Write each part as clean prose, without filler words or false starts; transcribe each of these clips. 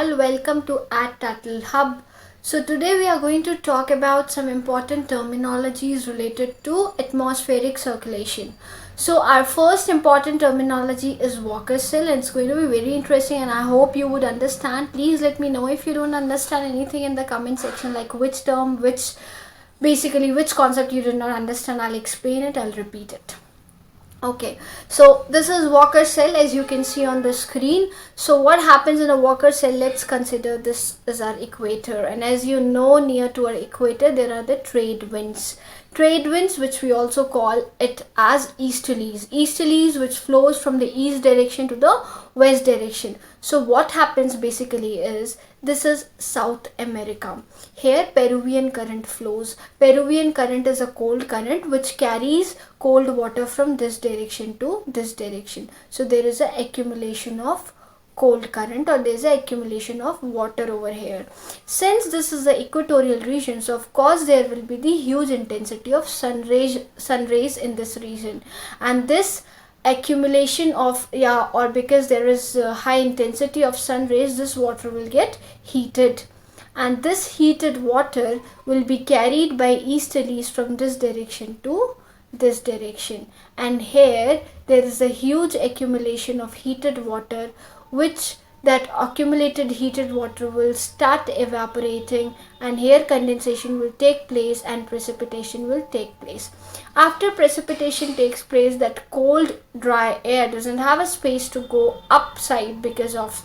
all, welcome to Untitled Hub. So today we are going to talk about some important terminologies related to atmospheric circulation. So our first important terminology is Walker cell, and it's going to be very interesting and I hope you would understand. Please let me know if you don't understand anything in the comment section, like which term, which concept you did not understand. I'll explain it, I'll repeat it. Okay, so this is Walker cell, as you can see on the screen. So what happens in a Walker cell? Let's consider this as our equator, and as you know, near to our equator there are the trade winds, which we also call it as easterlies, which flows from the east direction to the west direction. So what happens basically is, this is South America. Here Peruvian current flows. Peruvian current is a cold current which carries cold water from this direction to this direction. So there is an accumulation of cold current, or there is an accumulation of water over here. Since this is the equatorial region, so of course there will be the huge intensity of sun rays in this region, and this accumulation of because there is high intensity of sun rays, this water will get heated, and this heated water will be carried by easterlies from this direction to this direction, and here there is a huge accumulation of heated water, which that accumulated heated water will start evaporating, and here condensation will take place and precipitation will take place. After precipitation takes place, that cold dry air doesn't have a space to go upside because of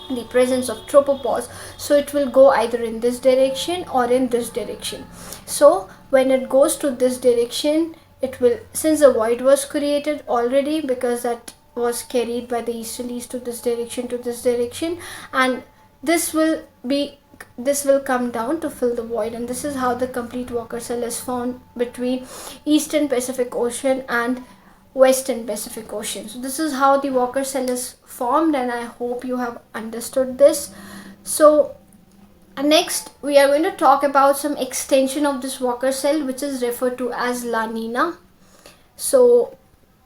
the presence of tropopause, so it will go either in this direction or in this direction. So when it goes to this direction, it will, since the void was created already because that was carried by the easterlies to this direction, and this will come down to fill the void, and this is how the complete Walker cell is formed between Eastern Pacific Ocean and Western Pacific Ocean. So this is how the Walker cell is formed, and I hope you have understood this. So next we are going to talk about some extension of this Walker cell, which is referred to as La Nina. So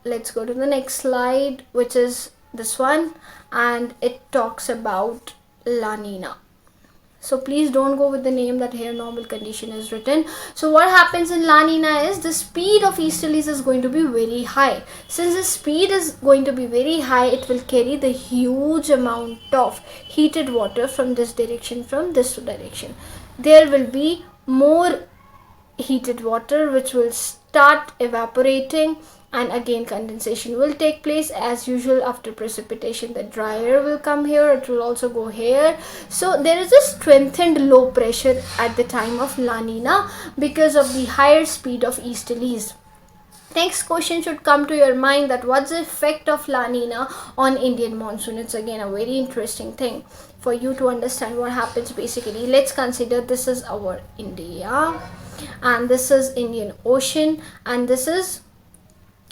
let's go to the next slide, which is this one, and it talks about La Nina. So please don't go with the name that here normal condition is written. So what happens in La Nina is, the speed of easterlies is going to be very high. Since the speed is going to be very high, it will carry the huge amount of heated water from this direction, from this direction. There will be more heated water which will start evaporating, and again condensation will take place as usual. After precipitation, the dry air will come here, it will also go here. So there is a strengthened low pressure at the time of La Nina because of the higher speed of easterlies. Next question should come to your mind, that what's the effect of La Nina on Indian monsoon? It's again a very interesting thing for you to understand what happens. Basically, let's consider this is our India, and this is Indian Ocean, and this is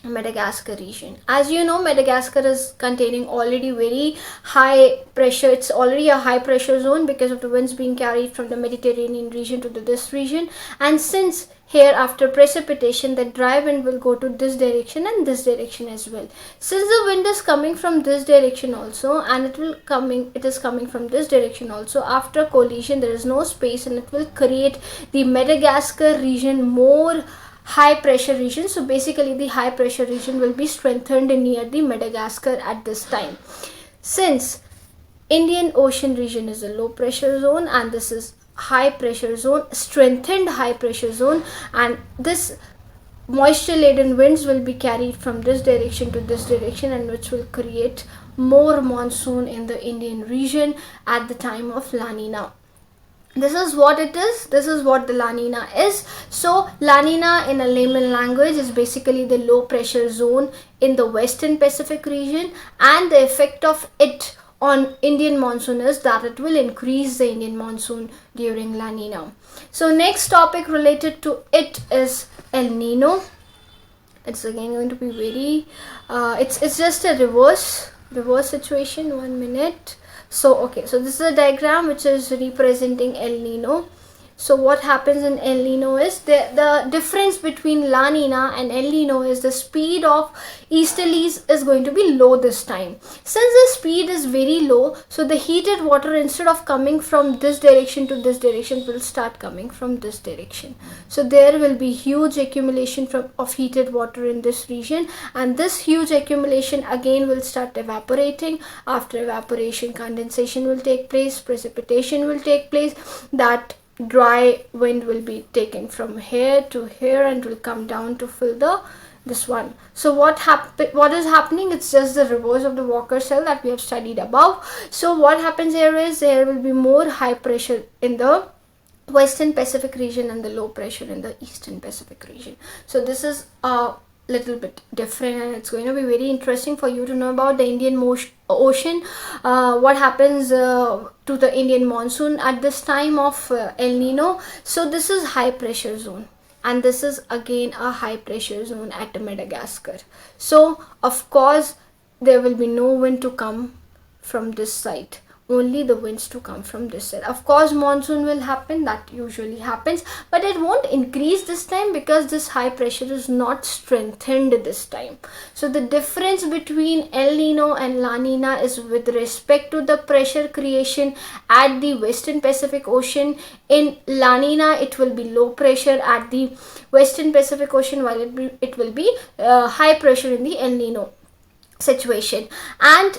Madagascar region. As you know, Madagascar is containing already very high pressure. It's already a high pressure zone because of the winds being carried from the Mediterranean region to this region, and since here after precipitation the dry wind will go to this direction and this direction as well. Since the wind is coming from this direction also, and it is coming from this direction also, after collision there is no space, and it will create the Madagascar region more high pressure region. So basically the high pressure region will be strengthened near the Madagascar at this time. Since Indian Ocean region is a low pressure zone, and this is high pressure zone, strengthened high pressure zone, and this moisture laden winds will be carried from this direction to this direction, and which will create more monsoon in the Indian region at the time of La Nina. This is what it is. This is what the La Nina is. So La Nina in a layman language is basically the low pressure zone in the Western Pacific region, and the effect of it on Indian monsoon is that it will increase the Indian monsoon during La Nina. So next topic related to it is El-nino. It's again going to be very it's just a reverse situation. 1 minute. So okay, so this is a diagram which is representing El-nino. So what happens in El-nino is the difference between La Nina and El-nino is the speed of easterlies is going to be low this time. Since the speed is very low, so the heated water, instead of coming from this direction to this direction, will start coming from this direction. So there will be huge accumulation of heated water in this region, and this huge accumulation again will start evaporating. After evaporation, condensation will take place, precipitation will take place. That dry wind will be taken from here to here and will come down to fill this one. So what is happening? It's just the reverse of the Walker cell that we have studied above. So what happens here is there will be more high pressure in the Western Pacific region and the low pressure in the Eastern Pacific region. So this is a little bit different, and it's going to be very interesting for you to know about the Indian Ocean. What happens to the Indian monsoon at this time of El-nino. So this is high pressure zone, and this is again a high pressure zone at Madagascar. So of course there will be no wind to come from this side, only the winds to come from this side. Of course monsoon will happen, that usually happens, but it won't increase this time because this high pressure is not strengthened this time. So the difference between El-nino and La Nina is with respect to the pressure creation at the Western Pacific Ocean. In La Nina it will be low pressure at the Western Pacific Ocean, while it will be high pressure in the El-nino situation. And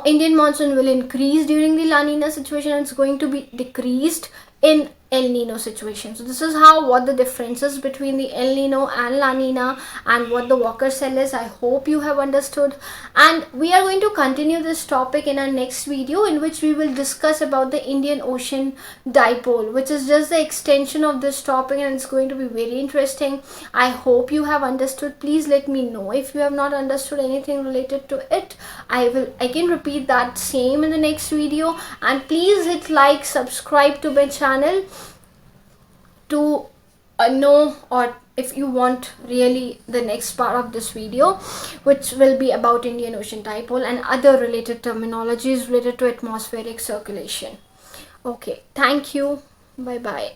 Indian monsoon will increase during the La Nina situation, and it's going to be decreased in El-nino situation. So this is what the differences between the El-nino and La Nina and what the Walker cell is. I hope you have understood, and we are going to continue this topic in our next video, in which we will discuss about the Indian Ocean dipole, which is just the extension of this topic, and it's going to be very interesting. I hope you have understood. Please let me know if you have not understood anything related to it. I can repeat that same in the next video, and please hit like, subscribe to my channel to know, or if you want really the next part of this video, which will be about Indian Ocean dipole and other related terminologies related to atmospheric circulation. Okay, thank you. Bye bye.